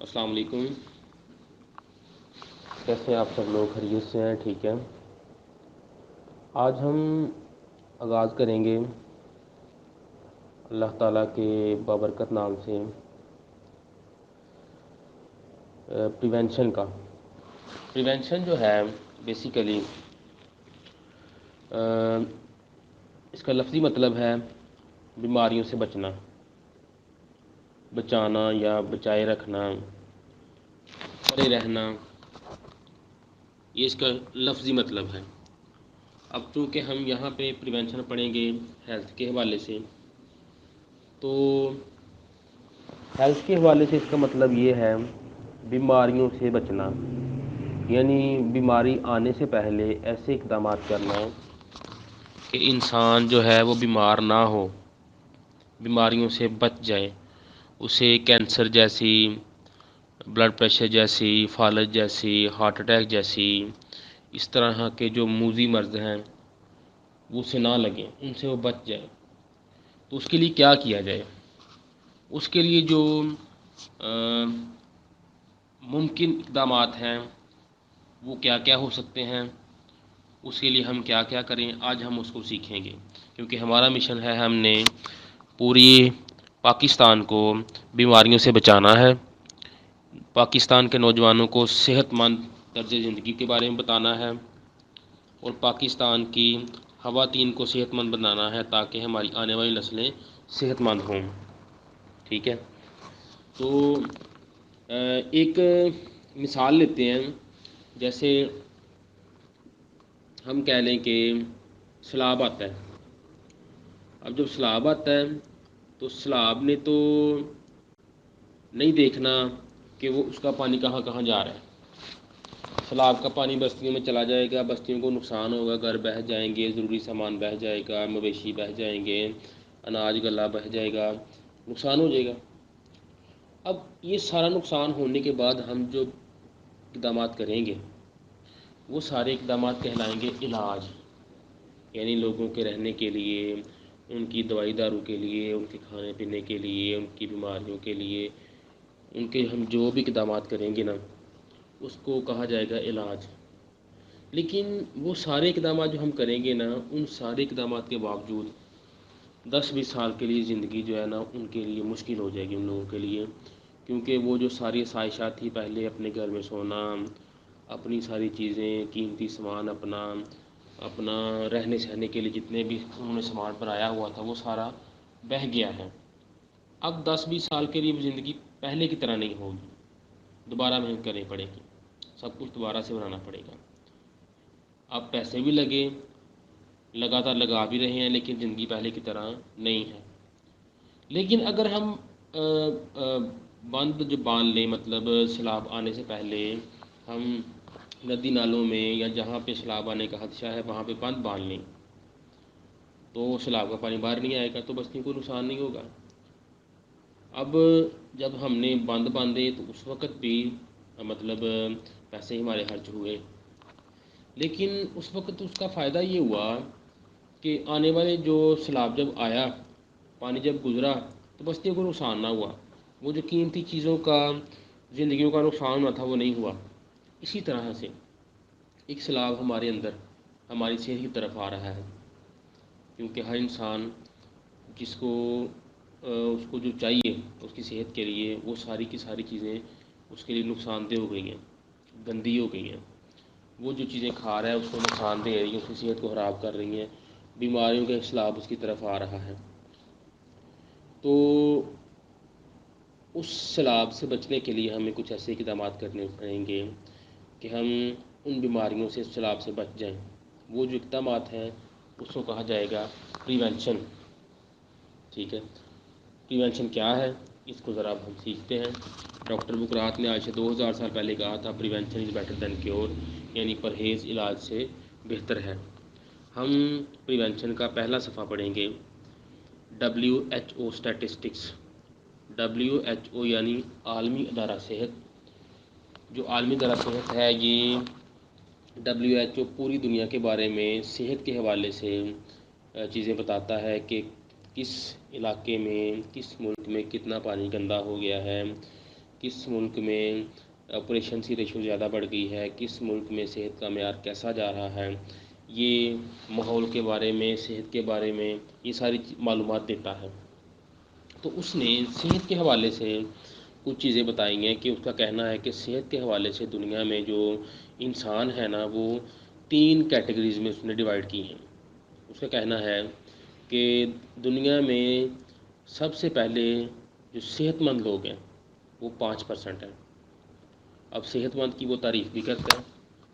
السلام علیکم. کیسے ہیں آپ سب لوگ؟ خیریت سے ہیں؟ ٹھیک ہے. آج ہم آغاز کریں گے اللہ تعالیٰ کے بابرکت نام سے پریونشن کا. پریونشن جو ہے بیسیکلی اس کا لفظی مطلب ہے بیماریوں سے بچنا، بچانا یا بچائے رکھنا، پڑے رہنا. یہ اس کا لفظی مطلب ہے. اب چونکہ ہم یہاں پہ پریونشن پڑھیں گے ہیلتھ کے حوالے سے، تو ہیلتھ کے حوالے سے اس کا مطلب یہ ہے بیماریوں سے بچنا، یعنی بیماری آنے سے پہلے ایسے اقدامات کرنا کہ انسان جو ہے وہ بیمار نہ ہو، بیماریوں سے بچ جائے. اسے کینسر جیسی، بلڈ پریشر جیسی، فالج جیسی، ہارٹ اٹیک جیسی اس طرح کے جو موذی مرض ہیں وہ اسے نہ لگیں، ان سے وہ بچ جائے. تو اس کے لیے کیا کیا جائے؟ اس کے لیے جو ممکن اقدامات ہیں وہ کیا کیا ہو سکتے ہیں، اس کے لیے ہم کیا کیا کریں، آج ہم اس کو سیکھیں گے. کیونکہ ہمارا مشن ہے، ہم نے پوری پاکستان کو بیماریوں سے بچانا ہے. پاکستان کے نوجوانوں کو صحت مند طرز زندگی کے بارے میں بتانا ہے، اور پاکستان کی خواتین کو صحت مند بنانا ہے تاکہ ہماری آنے والی نسلیں صحت مند ہوں. ٹھیک ہے. تو ایک مثال لیتے ہیں. جیسے ہم کہہ لیں کہ سیلاب آتا ہے. اب جب سیلاب آتا ہے تو سیلاب نے تو نہیں دیکھنا کہ وہ اس کا پانی کہاں کہاں جا رہا ہے. سیلاب کا پانی بستیوں میں چلا جائے گا، بستیوں کو نقصان ہوگا، گھر بہہ جائیں گے، ضروری سامان بہہ جائے گا، مویشی بہہ جائیں گے، اناج غلہ بہہ جائے گا، نقصان ہو جائے گا. اب یہ سارا نقصان ہونے کے بعد ہم جو اقدامات کریں گے وہ سارے اقدامات کہلائیں گے علاج. یعنی لوگوں کے رہنے کے لیے، ان کی دوائی دارو کے لیے، ان کے کھانے پینے کے لیے، ان کی بیماریوں کے لیے، ان کے ہم جو بھی اقدامات کریں گے نا اس کو کہا جائے گا علاج. لیکن وہ سارے اقدامات جو ہم کریں گے نا، ان سارے اقدامات کے باوجود 10-20 سال کے لیے زندگی جو ہے نا ان کے لیے مشکل ہو جائے گی ان لوگوں کے لیے. کیونکہ وہ جو ساری آسائشات تھی، پہلے اپنے گھر میں سونا، اپنی ساری چیزیں، قیمتی سامان، اپنا رہنے سہنے کے لیے جتنے بھی انہوں نے سامان بنایا ہوا تھا وہ سارا بہہ گیا ہے. اب 10-20 سال کے لیے زندگی پہلے کی طرح نہیں ہوگی، دوبارہ محنت کرنی پڑے گی، سب کچھ دوبارہ سے بنانا پڑے گا. اب پیسے بھی لگے، لگاتار لگا بھی رہے ہیں، لیکن زندگی پہلے کی طرح نہیں ہے. لیکن اگر ہم بند جو باندھ لیں، مطلب سیلاب آنے سے پہلے ہم ندی نالوں میں یا جہاں پہ سیلاب آنے کا خدشہ ہے وہاں پہ بند باندھ لیں تو سیلاب کا پانی باہر نہیں آئے گا، تو بستیوں کو نقصان نہیں ہوگا. اب جب ہم نے بند باندھے تو اس وقت بھی مطلب پیسے ہمارے خرچ ہوئے، لیکن اس وقت اس کا فائدہ یہ ہوا کہ آنے والے جو سیلاب جب آیا، پانی جب گزرا تو بستیوں کو نقصان نہ ہوا. وہ جو قیمتی چیزوں کا، زندگیوں کا نقصان ہوا تھا وہ نہیں ہوا. اسی طرح سے ایک سیلاب ہمارے اندر ہماری صحت کی طرف آ رہا ہے. کیونکہ ہر انسان جس کو اس کو جو چاہیے اس کی صحت کے لیے، وہ ساری کی ساری چیزیں اس کے لیے نقصان دہ ہو گئی ہیں، گندی ہو گئی ہیں. وہ جو چیزیں کھا رہا ہے اس کو نقصان دے رہی ہیں، اس کی صحت کو خراب کر رہی ہیں، بیماریوں کا سیلاب اس کی طرف آ رہا ہے. تو اس سیلاب سے بچنے کے لیے ہمیں کچھ ایسے اقدامات کرنے پڑیں گے کہ ہم ان بیماریوں سے، سیلاب سے بچ جائیں. وہ جو اقدامات ہیں اس کو کہا جائے گا پریونشن. ٹھیک ہے. پریونشن کیا ہے اس کو ذرا ہم سیکھتے ہیں. ڈاکٹر بکرات نے آج سے 2000 سال پہلے کہا تھا prevention is better than cure, یعنی پرہیز علاج سے بہتر ہے. ہم پریونشن کا پہلا صفحہ پڑھیں گے. WHO statistics. WHO یعنی عالمی ادارہ صحت. جو عالمی ادارہ صحت ہے یہ WHO پوری دنیا کے بارے میں صحت کے حوالے سے چیزیں بتاتا ہے کہ کس علاقے میں، کس ملک میں کتنا پانی گندا ہو گیا ہے، کس ملک میں آپریشنسی ریشو زیادہ بڑھ گئی ہے، کس ملک میں صحت کا معیار کیسا جا رہا ہے، یہ ماحول کے بارے میں، صحت کے بارے میں یہ ساری معلومات دیتا ہے۔ تو اس نے صحت کے حوالے سے کچھ چیزیں بتائی ہیں کہ اس کا کہنا ہے کہ صحت کے حوالے سے دنیا میں جو انسان ہے نا وہ 3 کیٹیگریز میں اس نے ڈیوائڈ کی ہیں۔ اس کا کہنا ہے کہ دنیا میں سب سے پہلے جو صحت مند لوگ ہیں وہ 5% ہیں۔ اب صحت مند کی وہ تعریف بھی کرتا ہے،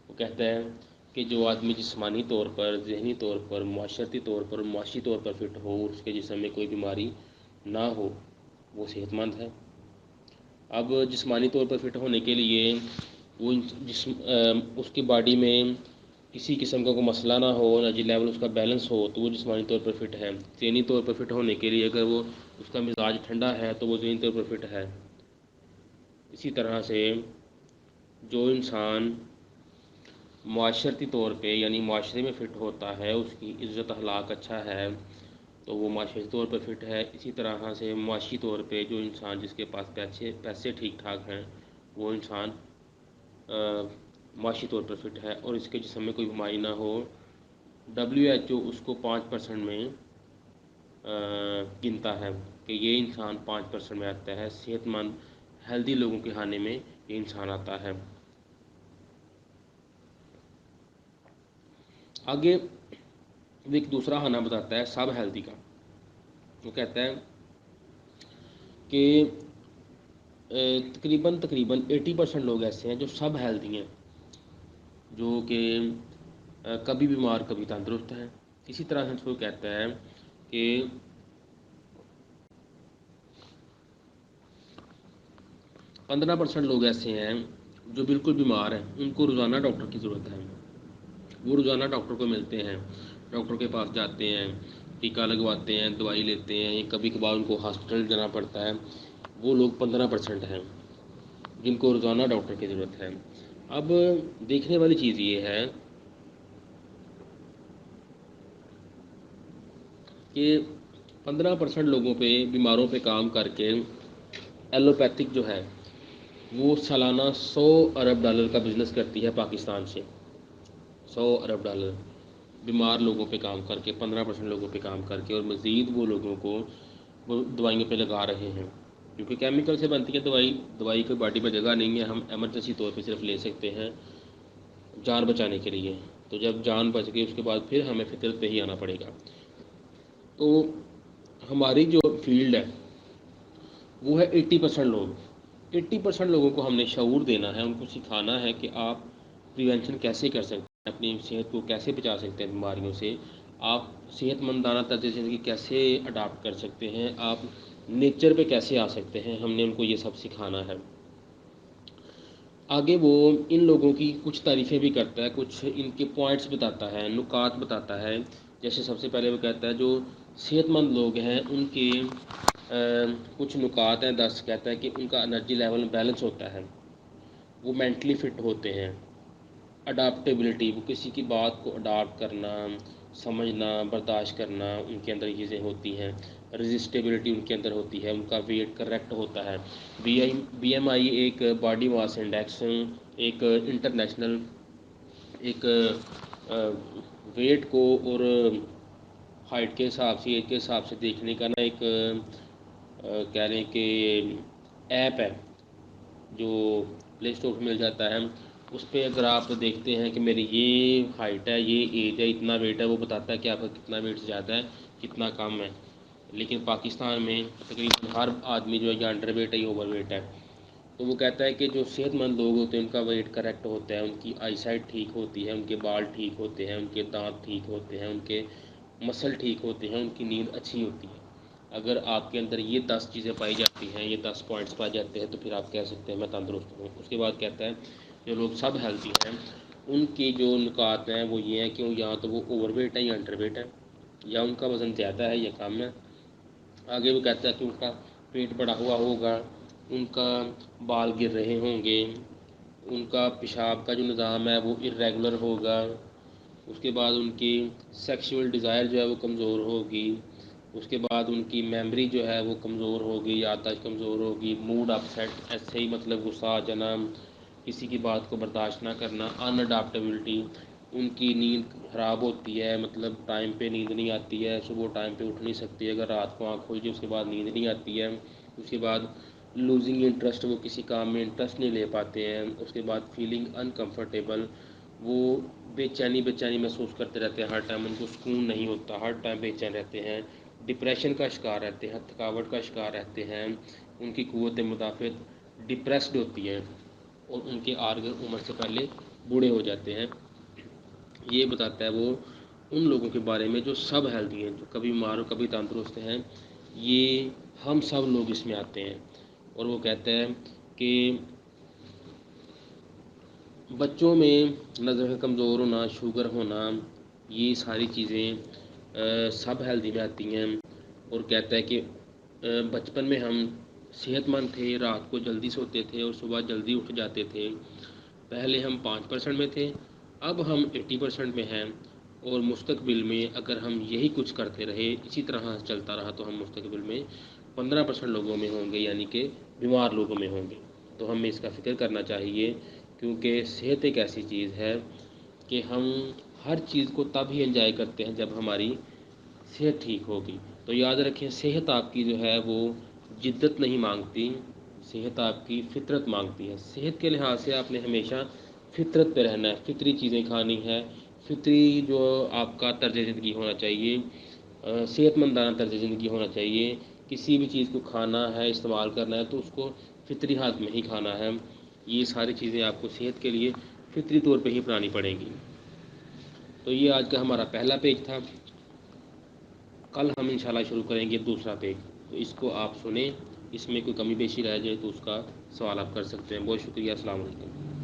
وہ کہتا ہے کہ جو آدمی جسمانی طور پر، ذہنی طور پر، معاشرتی طور پر، معاشی طور پر فٹ ہو، اس کے جسم میں کوئی بیماری نہ ہو، وہ صحت مند ہے۔ اب جسمانی طور پر فٹ ہونے کے لیے وہ اس کی باڈی میں کسی قسم کا کوئی مسئلہ نہ ہو، انرجی لیول اس کا بیلنس ہو، تو وہ جسمانی طور پر فٹ ہے۔ ذہنی طور پر فٹ ہونے کے لیے اگر وہ اس کا مزاج ٹھنڈا ہے تو وہ ذہنی طور پر فٹ ہے۔ اسی طرح سے جو انسان معاشرتی طور پہ یعنی معاشرے میں فٹ ہوتا ہے، اس کی عزت اخلاق اچھا ہے تو وہ معاشرتی طور پر فٹ ہے۔ اسی طرح سے معاشی طور پہ جو انسان جس کے پاس پیسے ٹھیک ٹھاک ہیں وہ انسان معاشی طور پر فٹ ہے اور اس کے جسم میں کوئی بیماری نہ ہو۔ WHO اس کو 5% میں گنتا ہے کہ یہ انسان 5% میں آتا ہے، صحت مند ہیلدی لوگوں کے کھانے میں یہ انسان آتا ہے۔ آگے وہ ایک دوسرا کھانا بتاتا ہے سب ہیلدی کا۔ وہ کہتا ہے کہ تقریباً 80% لوگ ایسے ہیں جو سب ہیلدی ہیں، جو کہ کبھی بیمار کبھی تندرست ہیں۔ اسی طرح سے اس کو کہتا ہے کہ 15% لوگ ایسے ہیں جو بالکل بیمار ہیں، ان کو روزانہ ڈاکٹر کی ضرورت ہے۔ وہ روزانہ ڈاکٹر کو ملتے ہیں، ڈاکٹر کے پاس جاتے ہیں، ٹیکہ لگواتے ہیں، دوائی لیتے ہیں، کبھی کبھار ان کو ہاسپٹل جانا پڑتا ہے۔ وہ لوگ 15% ہیں جن کو روزانہ ڈاکٹر کی ضرورت ہے۔ اب دیکھنے والی چیز یہ ہے کہ 15% لوگوں پہ، بیماروں پہ کام کر کے ایلوپیتھک جو ہے وہ سالانہ $100 ارب کا بزنس کرتی ہے پاکستان سے۔ $100 ارب بیمار لوگوں پہ کام کر کے، 15% لوگوں پہ کام کر کے، اور مزید وہ لوگوں کو وہ دوائیوں پہ لگا رہے ہیں، کیونکہ کیمیکل سے بنتی ہے دوائی کوئی باڈی پہ جگہ نہیں ہے، ہم ایمرجنسی طور پہ صرف لے سکتے ہیں جان بچانے کے لیے۔ تو جب جان بچ گئی اس کے بعد پھر ہمیں فطرت پہ ہی آنا پڑے گا۔ تو ہماری جو فیلڈ ہے وہ ہے 80% لوگ۔ 80% لوگوں کو ہم نے شعور دینا ہے، ان کو سکھانا ہے کہ آپ پریونشن کیسے کر سکتے ہیں، اپنی صحت کو کیسے بچا سکتے ہیں بیماریوں سے، آپ صحت مندانہ طرز زندگی کیسے اڈاپٹ کر سکتے ہیں، آپ نیچر پہ کیسے آ سکتے ہیں، ہم نے ان کو یہ سب سکھانا ہے۔ آگے وہ ان لوگوں کی کچھ تعریفیں بھی کرتا ہے، کچھ ان کے پوائنٹس بتاتا ہے، نکات بتاتا ہے۔ جیسے سب سے پہلے وہ کہتا ہے جو صحت مند لوگ ہیں ان کے کچھ نکات ہیں 10، کہتا ہے کہ ان کا انرجی لیول بیلنس ہوتا ہے، وہ مینٹلی فٹ ہوتے ہیں، اڈاپٹیبلٹی، وہ کسی کی بات کو اڈاپٹ کرنا، سمجھنا، برداشت کرنا ان کے اندر چیزیں ہوتی ہیں، رجسٹیبلٹی ان کے اندر ہوتی ہے، ان کا ویٹ کریکٹ ہوتا ہے۔ بی ایم آئی ایک باڈی ماس انڈیکس، ایک انٹرنیشنل ایک ویٹ کو اور ہائٹ کے حساب سے، ایج کے حساب سے دیکھنے کا نا ایک کہہ لیں کہ ایپ ہے جو پلے اسٹور پہ مل جاتا ہے۔ اس پہ اگر آپ دیکھتے ہیں کہ میری یہ ہائٹ ہے، یہ ایج ہے، اتنا ویٹ ہے، وہ بتاتا ہے کہ آپ کا کتنا ویٹ زیادہ ہے کتنا کم ہے۔ لیکن پاکستان میں تقریباً ہر آدمی جو ہے یا انڈر ویٹ ہے یا اوور ویٹ ہے۔ تو وہ کہتا ہے کہ جو صحت مند لوگ ہوتے ہیں ان کا ویٹ کریکٹ ہوتا ہے، ان کی آئی سائٹ ٹھیک ہوتی ہے، ان کے بال ٹھیک ہوتے ہیں، ان کے دانت ٹھیک ہوتے ہیں، ان کے مسل ٹھیک ہوتے ہیں، ان کی نیند اچھی ہوتی ہے۔ اگر آپ کے اندر یہ 10 چیزیں پائی جاتی ہیں، یہ 10 پوائنٹس پائے جاتے ہیں تو پھر آپ کہہ سکتے ہیں میں تندرست ہوں۔ اس کے بعد کہتا ہے جو لوگ سب ہیلتھی ہیں ان کی جو نکات ہیں وہ یہ ہیں کہ یا تو وہ اوور ویٹ ہے یا انڈر ویٹ ہے، یا ان کا وزن زیادہ ہے یا کم ہے۔ آگے وہ کہتا ہے کہ ان کا پیٹ بڑا ہوا ہوگا، ان کا بال گر رہے ہوں گے، ان کا پیشاب کا جو نظام ہے وہ ارریگولر ہوگا، اس کے بعد ان کی سیکشول ڈیزائر جو ہے وہ کمزور ہوگی، اس کے بعد ان کی میموری جو ہے وہ کمزور ہوگی، یادداشت کمزور ہوگی، موڈ اپ سیٹ، ایسے ہی مطلب غصہ آ جانا، کسی کی بات کو برداشت نہ کرنا، ان اڈاپٹیبلٹی، ان کی نیند خراب ہوتی ہے، مطلب ٹائم پہ نیند نہیں آتی ہے، صبح ٹائم پہ اٹھ نہیں سکتی، اگر رات کو آنکھ کھل جائے اس کے بعد نیند نہیں آتی ہے، اس کے بعد لوزنگ انٹرسٹ، وہ کسی کام میں انٹرسٹ نہیں لے پاتے ہیں، اس کے بعد فیلنگ انکمفرٹیبل، وہ بے چینی محسوس کرتے رہتے ہیں، ہر ٹائم ان کو سکون نہیں ہوتا، ہر ٹائم بے چین رہتے ہیں، ڈپریشن کا شکار رہتے ہیں، تھکاوٹ کا شکار رہتے ہیں، ان کی قوت مدافعت ڈپریسڈ ہوتی ہے اور ان کے آرگن عمر سے پہلے بوڑھے ہو جاتے ہیں۔ یہ بتاتا ہے وہ ان لوگوں کے بارے میں جو سب ہیلدی ہیں، جو کبھی بیمار اور کبھی تندرست ہیں، یہ ہم سب لوگ اس میں آتے ہیں۔ اور وہ کہتا ہے کہ بچوں میں نظر کا کمزور ہونا، شوگر ہونا، یہ ساری چیزیں سب ہیلدی میں آتی ہیں۔ اور کہتا ہے کہ بچپن میں ہم صحت مند تھے، رات کو جلدی سوتے تھے اور صبح جلدی اٹھ جاتے تھے، پہلے ہم 5% میں تھے، اب ہم 80% میں ہیں، اور مستقبل میں اگر ہم یہی کچھ کرتے رہے، اسی طرح چلتا رہا، تو ہم مستقبل میں 15% لوگوں میں ہوں گے، یعنی کہ بیمار لوگوں میں ہوں گے۔ تو ہمیں اس کا فکر کرنا چاہیے، کیونکہ صحت ایک ایسی چیز ہے کہ ہم ہر چیز کو تب ہی انجوائے کرتے ہیں جب ہماری صحت ٹھیک ہوگی۔ تو یاد رکھیں، صحت آپ کی جو ہے وہ جدت نہیں مانگتی، صحت آپ کی فطرت مانگتی ہے۔ صحت کے لحاظ سے آپ نے ہمیشہ فطرت پہ رہنا ہے، فطری چیزیں کھانی ہے، فطری جو آپ کا طرز زندگی ہونا چاہیے، صحت مندانہ طرز زندگی ہونا چاہیے۔ کسی بھی چیز کو کھانا ہے، استعمال کرنا ہے، تو اس کو فطری حالت میں ہی کھانا ہے۔ یہ ساری چیزیں آپ کو صحت کے لیے فطری طور پہ ہی اپنانی پڑیں گی۔ تو یہ آج کا ہمارا پہلا پیج تھا، کل ہم انشاءاللہ شروع کریں گے دوسرا پیج، تو اس کو آپ سنیں، اس میں کوئی کمی بیشی رہ جائے تو اس کا سوال آپ کر سکتے ہیں۔ بہت شکریہ، السلام علیکم۔